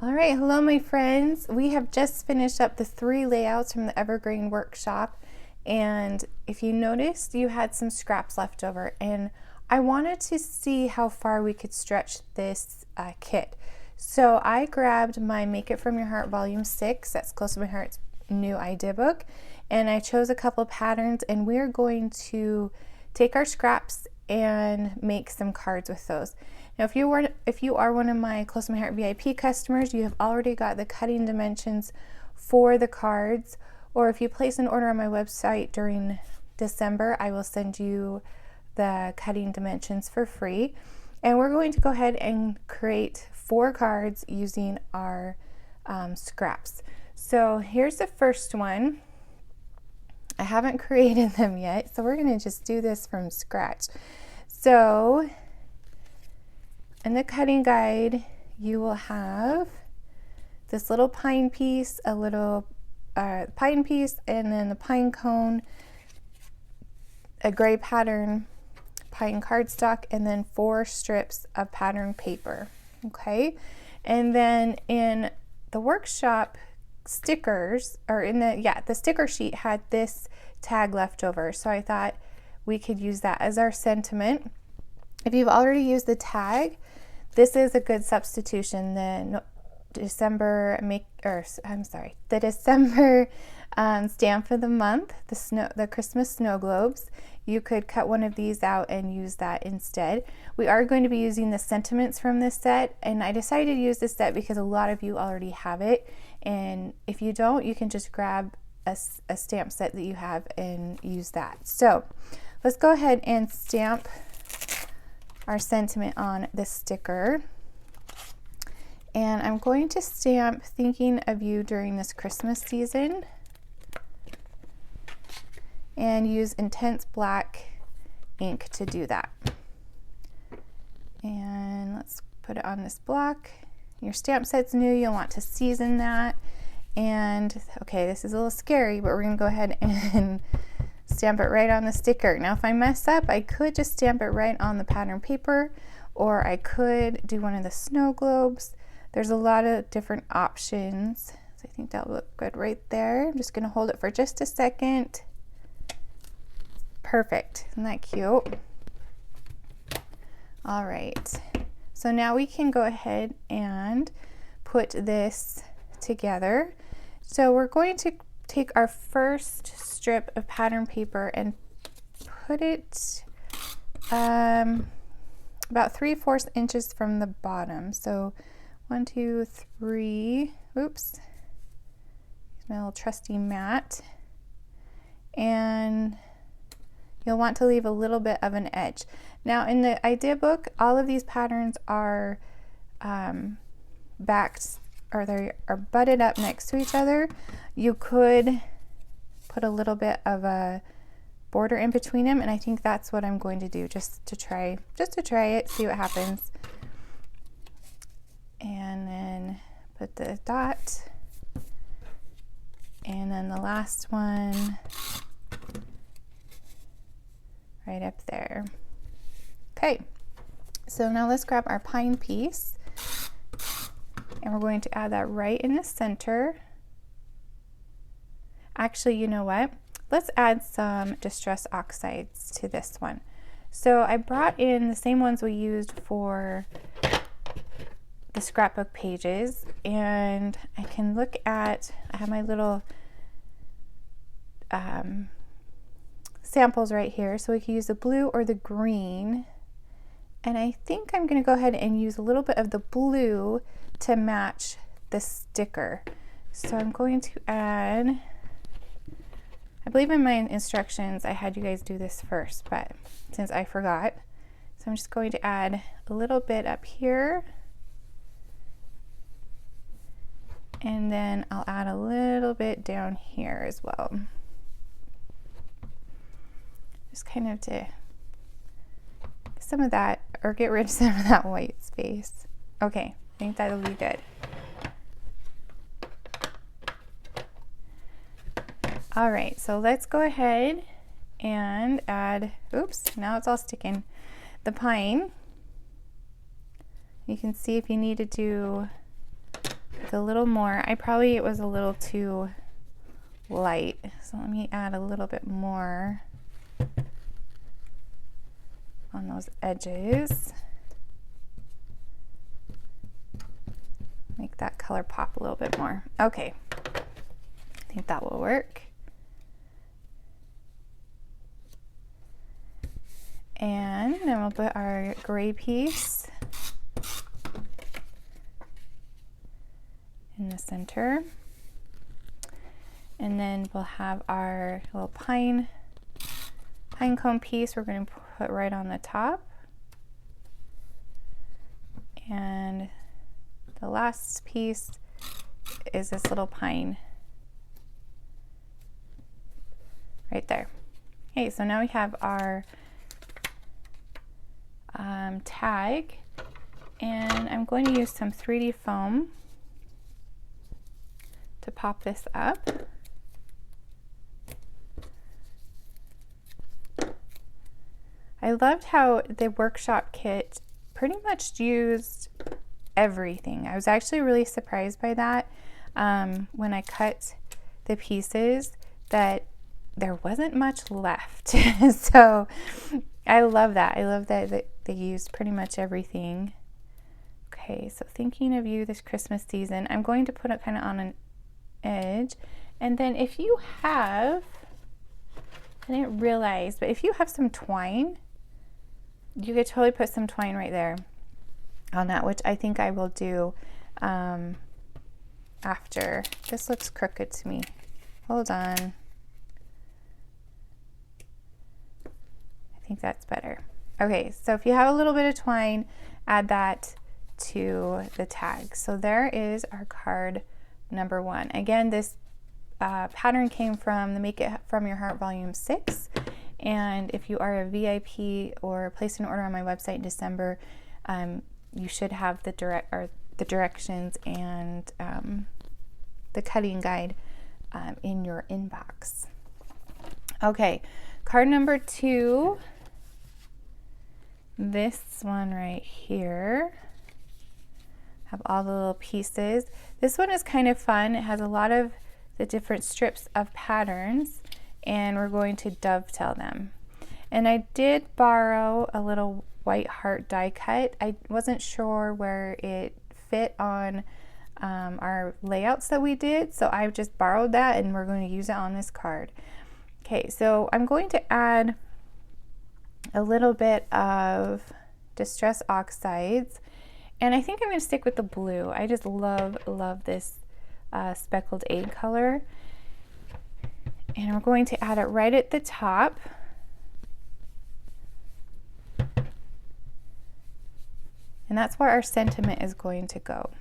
All right, hello my friends. We have just finished up the 3 layouts from the Evergreen workshop, and if you noticed, you had some scraps left over, and I wanted to see how far we could stretch this kit. So I grabbed my Make It From Your Heart Volume 6, that's Close to My Heart's new idea book, and I chose a couple patterns, and we're going to take our scraps and make some cards with those. Now, if you are one of my Close to My Heart VIP customers, you have already got the cutting dimensions for the cards, or if you place an order on my website during December, I will send you the cutting dimensions for free. And we're going to go ahead and create 4 cards using our scraps. So here's the first one. I haven't created them yet, so we're going to just do this from scratch. So in the cutting guide, you will have this little pine piece, a little pine piece, and then the pine cone, a gray pattern, pine cardstock, and then 4 strips of pattern paper. Okay, and then in the workshop stickers, or in the sticker sheet had this tag left over, so I thought we could use that as our sentiment. If you've already used the tag, this is a good substitution. The December stamp for the month, the Christmas snow globes. You could cut one of these out and use that instead. We are going to be using the sentiments from this set, and I decided to use this set because a lot of you already have it, and if you don't, you can just grab a stamp set that you have and use that. So let's go ahead and stamp our sentiment on the sticker, and I'm going to stamp thinking of you during this Christmas season, and use intense black ink to do that. And let's put it on this block. Your stamp set's new, you'll want to season that. And okay, this is a little scary, but we're gonna go ahead and stamp it right on the sticker. Now if I mess up, I could just stamp it right on the pattern paper, or I could do one of the snow globes. There's a lot of different options. So I think that'll look good right there. I'm just gonna hold it for just a second. Perfect, isn't that cute? All right, so now we can go ahead and put this together. So we're going to take our first strip of pattern paper and put it about 3/4 inches from the bottom. So 1, 2, 3, oops, use my little trusty mat, and you'll want to leave a little bit of an edge. Now in the idea book, all of these patterns are backed, or they are butted up next to each other. You could put a little bit of a border in between them, and I think that's what I'm going to do, just to try it, see what happens. And then put the dot, and then the last one right up there. Okay, so now let's grab our pine piece, and we're going to add that right in the center. Actually, you know what? Let's add some distress oxides to this one. So I brought in the same ones we used for the scrapbook pages, and I can look at, I have my little samples right here, so we can use the blue or the green, and I think I'm going to go ahead and use a little bit of the blue to match the sticker. So I'm going to add, I believe in my instructions I had you guys do this first, but since I forgot, so I'm just going to add a little bit up here, and then I'll add a little bit down here as well, just kind of to get some of that, or get rid of some of that white space. Okay, I think that'll be good. All right, so let's go ahead and add, oops, now it's all sticking, the pine. You can see if you need to do with a little more. It was a little too light. So let me add a little bit more on those edges. Make that color pop a little bit more. Okay, I think that will work. And then we'll put our gray piece in the center. And then we'll have our little pine cone piece we're going to put right on the top. And the last piece is this little pine right there. Okay, so now we have our tag, and I'm going to use some 3D foam to pop this up. I loved how the workshop kit pretty much used everything. I was actually really surprised by that when I cut the pieces, that there wasn't much left. So I love that. I love that they used pretty much everything. Okay, so thinking of you this Christmas season, I'm going to put it kind of on an edge. And then if you have, I didn't realize, but if you have some twine, you could totally put some twine right there on that, which I think I will do after. This looks crooked to me. Hold on. I think that's better. Okay, so if you have a little bit of twine, add that to the tag. So there is our card number 1. Again, this pattern came from the Make It From Your Heart Volume 6. And if you are a VIP or place an order on my website in December, you should have the directions and the cutting guide in your inbox. Okay, card number 2. This one right here. Have all the little pieces. This one is kind of fun. It has a lot of the different strips of patterns, and we're going to dovetail them. And I did borrow a little white heart die cut. I wasn't sure where it fit on our layouts that we did, so I just borrowed that and we're going to use it on this card. Okay, so I'm going to add a little bit of Distress Oxides, and I think I'm going to stick with the blue. I just love this speckled egg color. And we're going to add it right at the top. And that's where our sentiment is going to go.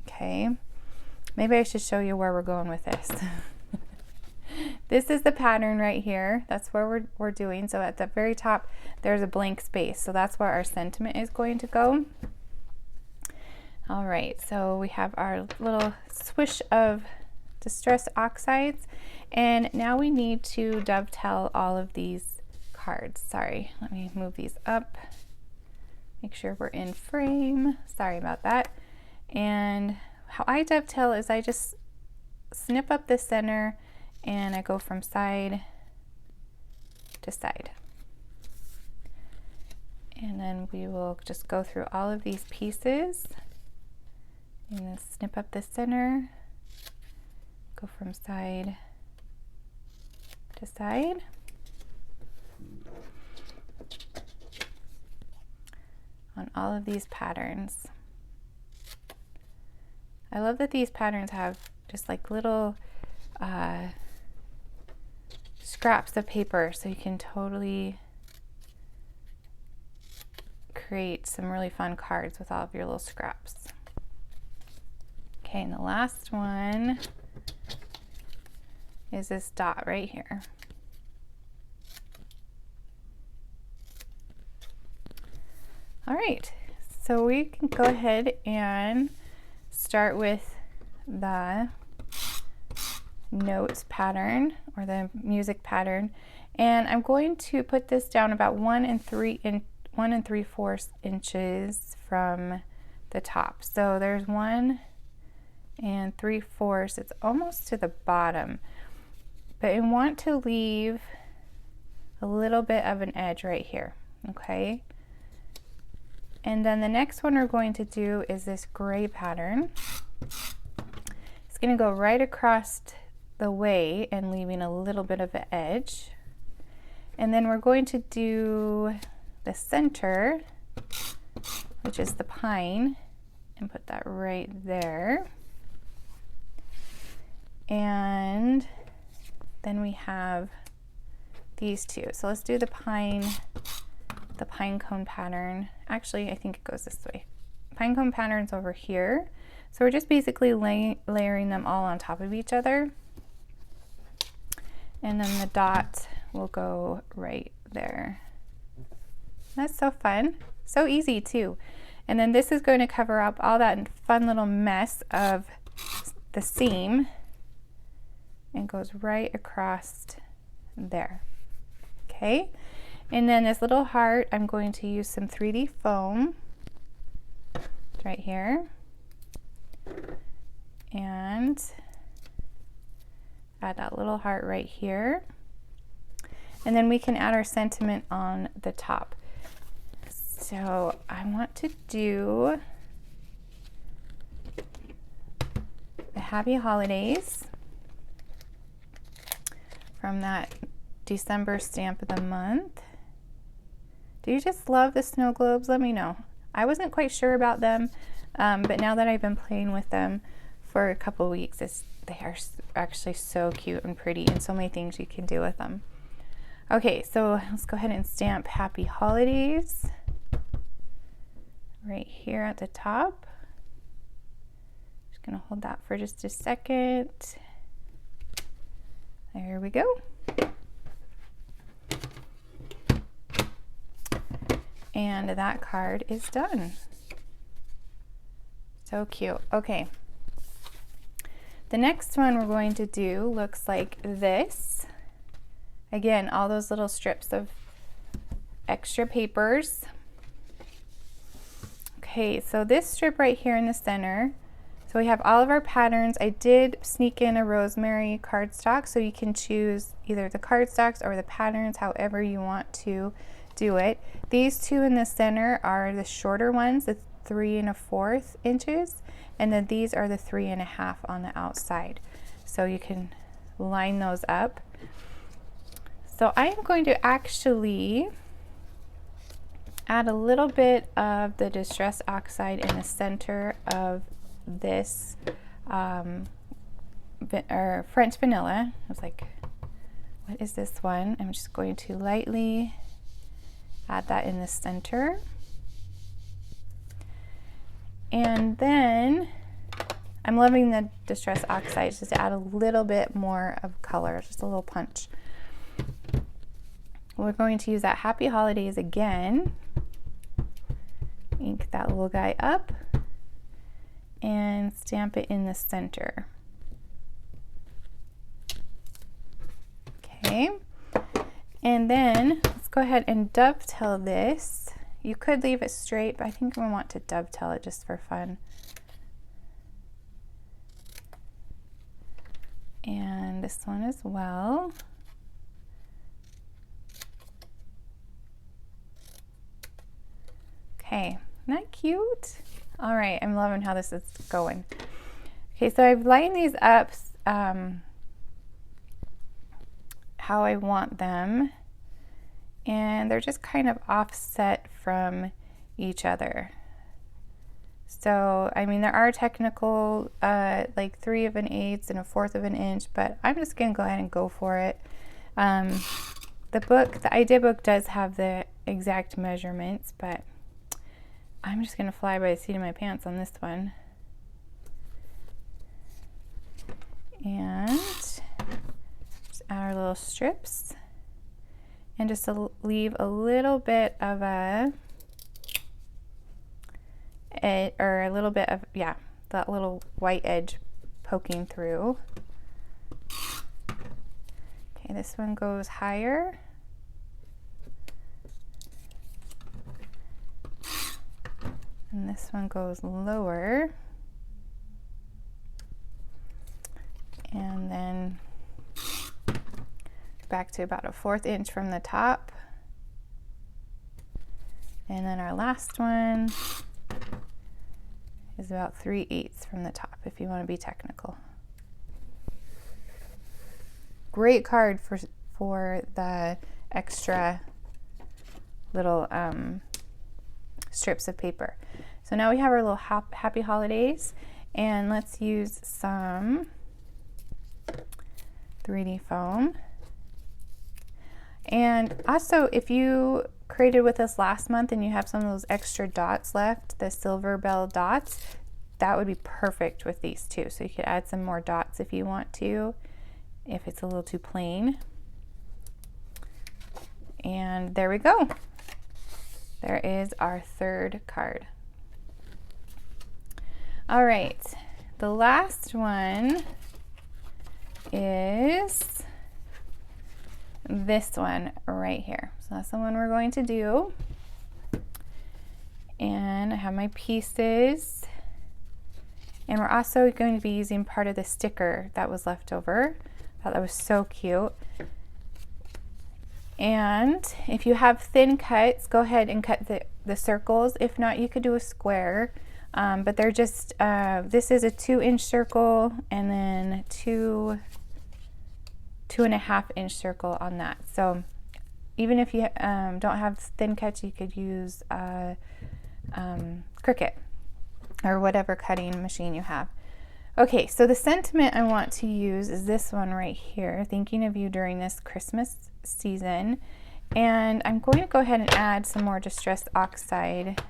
Okay, maybe I should show you where we're going with this. This is the pattern right here. That's where we're doing. So at the very top, there's a blank space. So that's where our sentiment is going to go. All right, so we have our little swish of Distress Oxides. And now we need to dovetail all of these cards. Sorry, let me move these up. Make sure we're in frame. Sorry about that. And how I dovetail is I just snip up the center and I go from side to side. And then we will just go through all of these pieces and then snip up the center, go from side to side. On all of these patterns. I love that these patterns have just like little scraps of paper, so you can totally create some really fun cards with all of your little scraps. Okay, and the last one is this dot right here. All right, so we can go ahead and start with the notes pattern or the music pattern, and I'm going to put this down about 1 3/4 inches from the top. So there's 1 and 3/4. It's almost to the bottom, but I want to leave a little bit of an edge right here, okay? And then the next one we're going to do is this gray pattern. It's going to go right across the way and leaving a little bit of an edge. And then we're going to do the center, which is the pine, and put that right there. And then we have these two. So let's do the pine cone pattern. Actually, I think it goes this way. Pine cone pattern's over here. So we're just basically layering them all on top of each other. And then the dot will go right there. That's so fun. So easy too. And then this is going to cover up all that fun little mess of the seam, and goes right across there. Okay. And then this little heart, I'm going to use some 3D foam. It's right here. And add that little heart right here. And then we can add our sentiment on the top. So I want to do the Happy Holidays from that December stamp of the month. Do you just love the snow globes? Let me know. I wasn't quite sure about them, but now that I've been playing with them for a couple weeks, they are actually so cute and pretty, and so many things you can do with them. Okay, so let's go ahead and stamp Happy Holidays right here at the top. Just gonna hold that for just a second. There we go. And that card is done. So cute. Okay. The next one we're going to do looks like this. Again, all those little strips of extra papers. Okay, so this strip right here in the center. So we have all of our patterns. I did sneak in a rosemary cardstock, so you can choose either the cardstocks or the patterns, however you want to do it. These two in the center are the shorter ones, the 3 1/4 inches, and then these are the 3 1/2 on the outside. So you can line those up. So I am going to actually add a little bit of the Distress Oxide in the center of this French vanilla. I was like, what is this one? I'm just going to lightly add that in the center. And then I'm loving the Distress Oxide just to add a little bit more of color, just a little punch. We're going to use that Happy Holidays again. Ink that little guy up and stamp it in the center. Okay, and then let's go ahead and dovetail this. You could leave it straight, but I think we want to dovetail it just for fun. And this one as well. Okay, isn't that cute? All right, I'm loving how this is going. Okay, so I've lined these up how I want them, and they're just kind of offset from each other. So, I mean, there are technical like 3 1/8 and 1/4 of an inch, but I'm just gonna go ahead and go for it. The idea book does have the exact measurements, but I'm just gonna fly by the seat of my pants on this one. And just add our little strips, and just to leave a little bit of that little white edge poking through. Okay, this one goes higher. And this one goes lower. And then back to about a 1/4 inch from the top. And then our last one is about 3/8 from the top, if you want to be technical. Great card for the extra little strips of paper. So now we have our little happy holidays, and let's use some 3D foam. And also, if you created with us last month and you have some of those extra dots left, the silver bell dots, that would be perfect with these too. So you could add some more dots if you want to, if it's a little too plain. And there we go. There is our 3rd card. All right, the last one is this one right here. So that's the one we're going to do. And I have my pieces. And we're also going to be using part of the sticker that was left over. I thought that was so cute. And if you have thin cuts, go ahead and cut the circles. If not, you could do a square. But they're just, this is a 2-inch circle, and then 2.5 inch circle on that. So even if you don't have thin cuts, you could use Cricut or whatever cutting machine you have. Okay, so the sentiment I want to use is this one right here, thinking of you during this Christmas season. And I'm going to go ahead and add some more Distress Oxide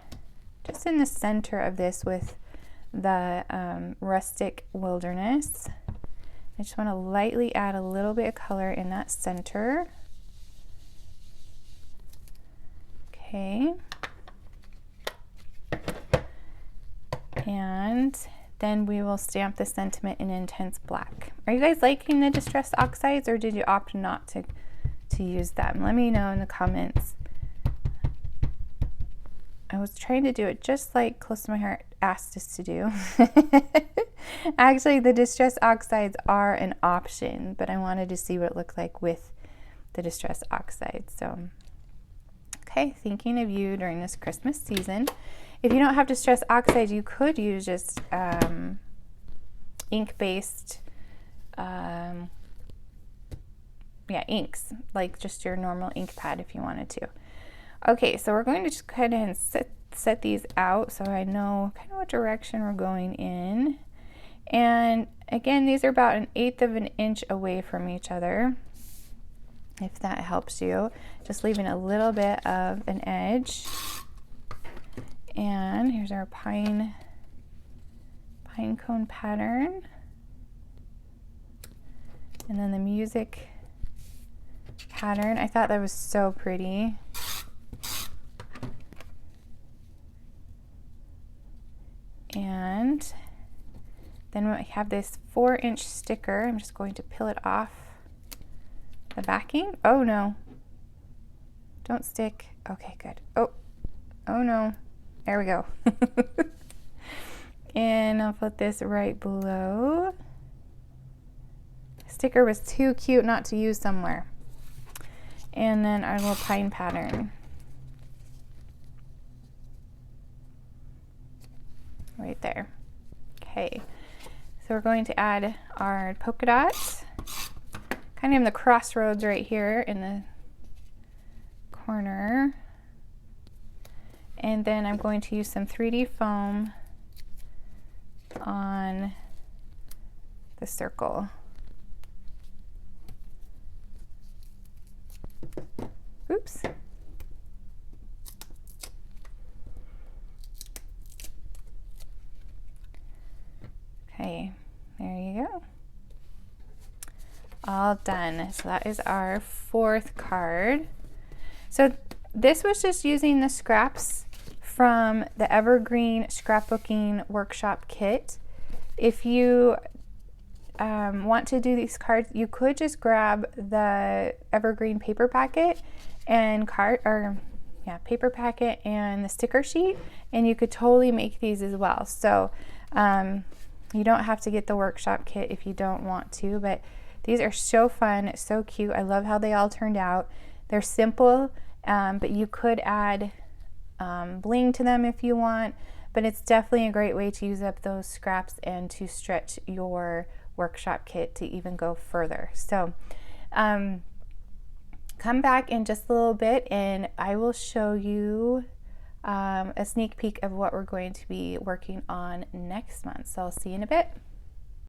just in the center of this with the Rustic Wilderness. I just want to lightly add a little bit of color in that center. Okay. And then we will stamp the sentiment in intense black. Are you guys liking the Distress Oxides, or did you opt not to use them? Let me know in the comments. I was trying to do it just like Close to My Heart asked us to do. Actually, the Distress Oxides are an option, but I wanted to see what it looked like with the Distress Oxide. So, okay, thinking of you during this Christmas season. If you don't have Distress Oxide, you could use just ink-based, inks, like just your normal ink pad if you wanted to. Okay, so we're going to just kind of set these out so I know kind of what direction we're going in. And again, these are about 1/8 of an inch away from each other, if that helps you. Just leaving a little bit of an edge. And here's our pine cone pattern. And then the music pattern. I thought that was so pretty. And then we have this 4-inch sticker. I'm just going to peel it off the backing. Oh no, don't stick. Okay, good. Oh no, there we go. And I'll put this right below. The sticker was too cute not to use somewhere. And then our little pine pattern. Right there. Okay, so we're going to add our polka dots, kind of in the crossroads right here in the corner. And then I'm going to use some 3D foam on the circle. Oops. Okay, there you go. All done. So that is our 4th card. So this was just using the scraps from the Evergreen Scrapbooking Workshop Kit. If you want to do these cards, you could just grab the Evergreen paper packet and paper packet and the sticker sheet, and you could totally make these as well. So You don't have to get the workshop kit if you don't want to, but these are so fun, so cute. I love how they all turned out. They're simple, but you could add bling to them if you want, but it's definitely a great way to use up those scraps and to stretch your workshop kit to even go further. So come back in just a little bit and I will show you a sneak peek of what we're going to be working on next month. So I'll see you in a bit.